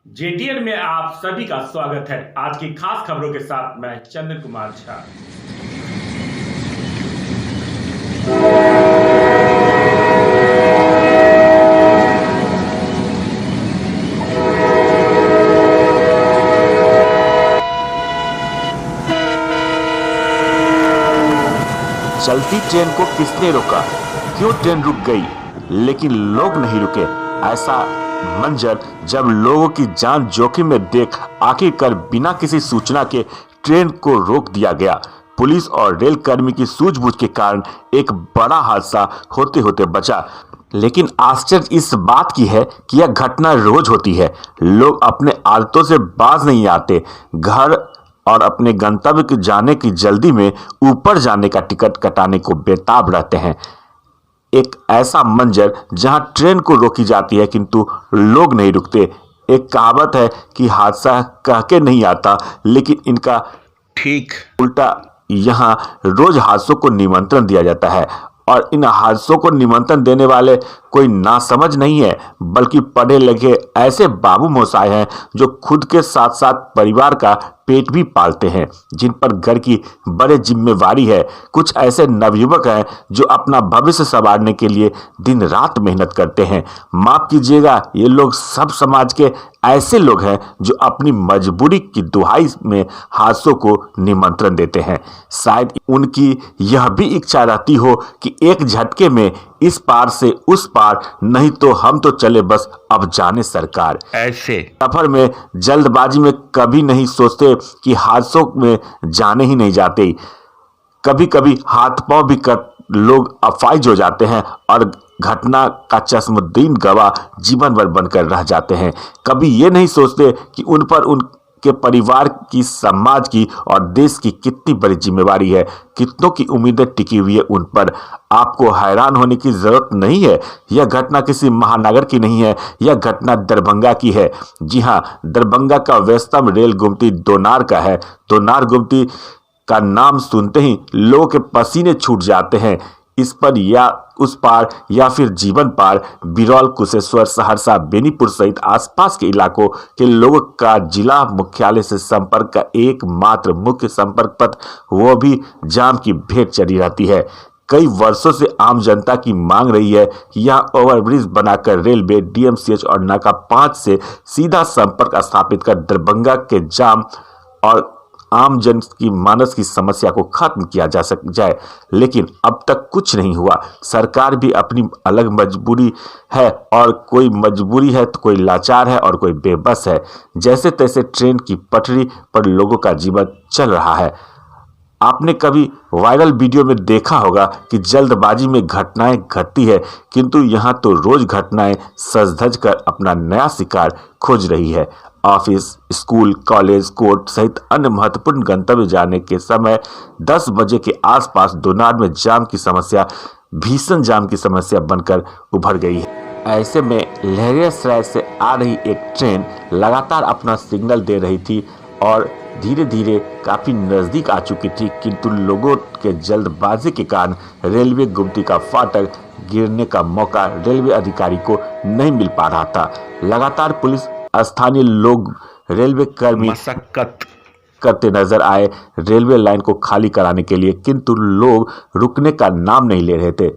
जेटीएन में आप सभी का स्वागत है। आज की खास खबरों के साथ मैं चंद्र कुमार झा। चलती ट्रेन को किसने रोका? क्यों ट्रेन रुक गई लेकिन लोग नहीं रुके? ऐसा मंजर जब लोगों की जान जोखिम में देख आखिरकार बिना किसी सूचना के ट्रेन को रोक दिया गया। पुलिस और रेल कर्मी की सूझबूझ के कारण एक बड़ा हादसा होते होते बचा। लेकिन आश्चर्य इस बात की है कि यह घटना रोज होती है। लोग अपने आदतों से बाज नहीं आते। घर और अपने गंतव्य के जाने की जल्दी में ऊपर जाने का टिकट कटाने को बेताब रहते हैं। एक ऐसा मंजर जहां ट्रेन को रोकी जाती है किंतु लोग नहीं रुकते। एक कहावत है कि हादसा कह के नहीं आता, लेकिन इनका ठीक उल्टा यहां रोज हादसों को निमंत्रण दिया जाता है। और इन हादसों को निमंत्रण देने वाले कोई नासमझ नहीं है, बल्कि पढ़े लिखे ऐसे बाबू मोसाए हैं जो खुद के साथ साथ परिवार का पेट भी पालते हैं, जिन पर घर की बड़े जिम्मेवारी है। कुछ ऐसे नवयुवक हैं जो अपना भविष्य संवारने के लिए दिन रात मेहनत करते हैं। माफ कीजिएगा, ये लोग सब समाज के ऐसे लोग हैं जो अपनी मजबूरी की दुहाई में हादसों को निमंत्रण देते हैं। शायद उनकी यह भी इच्छा रहती हो कि एक झटके में इस पार से उस पार, नहीं तो हम तो चले बस अब जाने सरकार। ऐसे सफर में जल्दबाजी में कभी नहीं सोचते कि हादसों में जाने ही नहीं जाते। कभी कभी हाथ पांव भी कर लोग अफाइज हो जाते हैं और घटना का चश्मदीद गवाह जीवन भर बनकर रह जाते हैं। कभी ये नहीं सोचते कि उन पर उनके परिवार की, समाज की और देश की कितनी बड़ी जिम्मेवारी है। कितनों की उम्मीदें टिकी हुई है उन पर। आपको हैरान होने की जरूरत नहीं है। यह घटना किसी महानगर की नहीं है, यह घटना दरभंगा की है। जी हाँ, दरभंगा का व्यस्तम रेल गुमटी दोनार का है। दोनार गुमटी का नाम सुनते ही लोगों के पसीने छूट जाते हैं। इस पर या उस पार या फिर जीवन पार बिरौल, कुशेश्वर, सहरसा, बेनीपुर सहित आसपास के इलाकों के लोगों का जिला मुख्यालय से संपर्क का एकमात्र मुख्य संपर्क पथ, वो भी जाम की भेंट चढ़ी रहती है। कई वर्षों से आम जनता की मांग रही है कि यह ओवरब्रिज बनाकर रेलवे, डीएमसीएच और नाका 5 से सीधा संपर्क स्थापित कर दरभंगा के जाम और आम जन की मानस की समस्या को खत्म किया जा जाए, लेकिन अब तक कुछ नहीं हुआ। सरकार भी अपनी अलग मजबूरी है, और कोई मजबूरी है तो कोई लाचार है और कोई बेबस है। जैसे तैसे ट्रेन की पटरी पर लोगों का जीवन चल रहा है। आपने कभी वायरल वीडियो में देखा होगा कि जल्दबाजी में घटनाएं घटती है, किंतु यहाँ तो रोज घटनाएं सज धज कर अपना नया शिकार खोज रही है। ऑफिस, स्कूल, कॉलेज, कोर्ट सहित अन्य महत्वपूर्ण गंतव्य जाने के समय 10 बजे के आसपास दोनार में जाम की समस्या भीषण जाम की समस्या बनकर उभर गई है। ऐसे में लहरियासराय से आ रही एक ट्रेन लगातार अपना सिग्नल दे रही थी और धीरे धीरे काफी नजदीक आ चुकी थी, किंतु लोगों के जल्दबाजी के कारण रेलवे गुमटी का फाटक गिरने का मौका रेलवे अधिकारी को नहीं मिल पा रहा था। लगातार पुलिस, स्थानीय लोग, रेलवे कर्मी मशक्कत करते नजर आए रेलवे लाइन को खाली कराने के लिए, किंतु लोग रुकने का नाम नहीं ले रहे थे।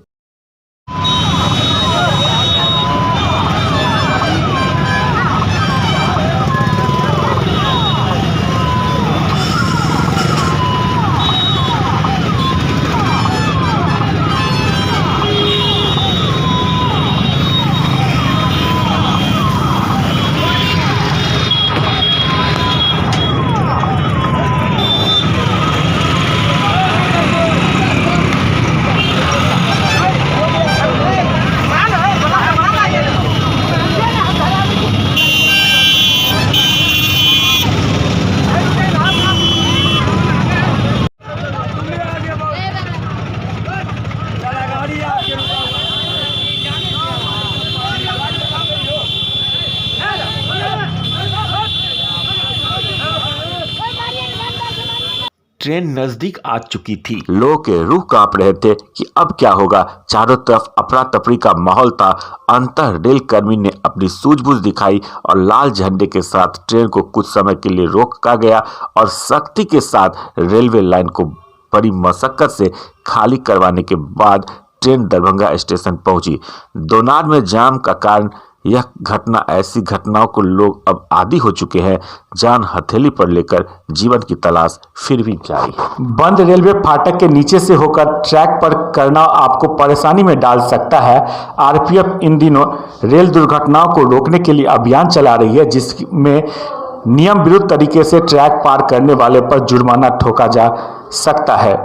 ट्रेन नजदीक आ चुकी थी। लोगों के रूह कांप रहे थे कि अब क्या होगा। चारों तरफ अफरा तफरी का माहौल था। अंततः रेल कर्मी ने अपनी सूझबूझ दिखाई और लाल झंडे के साथ ट्रेन को कुछ समय के लिए रोका गया और सख्ती के साथ रेलवे लाइन को बड़ी मशक्कत से खाली करवाने के बाद ट्रेन दरभंगा स्टेशन पहुंची। दोनार में जाम का कारण यह घटना, ऐसी घटनाओं को लोग अब आदी हो चुके हैं। जान हथेली पर लेकर जीवन की तलाश फिर भी जारी है। बंद रेलवे फाटक के नीचे से होकर ट्रैक पर करना आपको परेशानी में डाल सकता है। आरपीएफ इन दिनों रेल दुर्घटनाओं को रोकने के लिए अभियान चला रही है, जिसमें नियम विरुद्ध तरीके से ट्रैक पार करने वाले पर जुर्माना ठोका जा सकता है।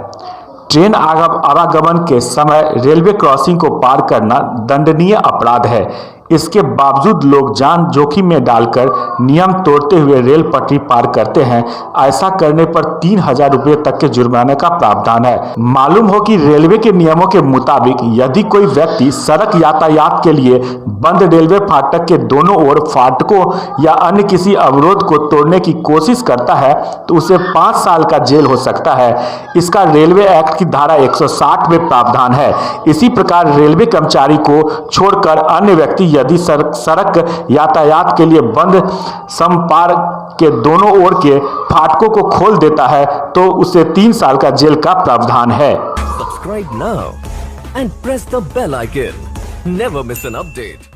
ट्रेन आवागमन के समय रेलवे क्रॉसिंग को पार करना दंडनीय अपराध है। इसके बावजूद लोग जान जोखिम में डालकर नियम तोड़ते हुए रेल पटरी पार करते हैं। ऐसा करने पर 3,000 रुपये तक के जुर्माने का प्रावधान है। मालूम हो कि रेलवे के नियमों के मुताबिक यदि कोई व्यक्ति सड़क यातायात के लिए बंद रेलवे फाटक के दोनों ओर फाटकों या अन्य किसी अवरोध को तोड़ने की कोशिश करता है तो उसे 5 साल का जेल हो सकता है। इसका रेलवे एक्ट की धारा 160 में प्रावधान है। इसी प्रकार रेलवे कर्मचारी को छोड़कर अन्य व्यक्ति यदि सड़क यातायात के लिए बंद समपार के दोनों ओर के फाटकों को खोल देता है तो उसे 3 साल का जेल का प्रावधान है। Subscribe now and press the bell icon. Never miss an update.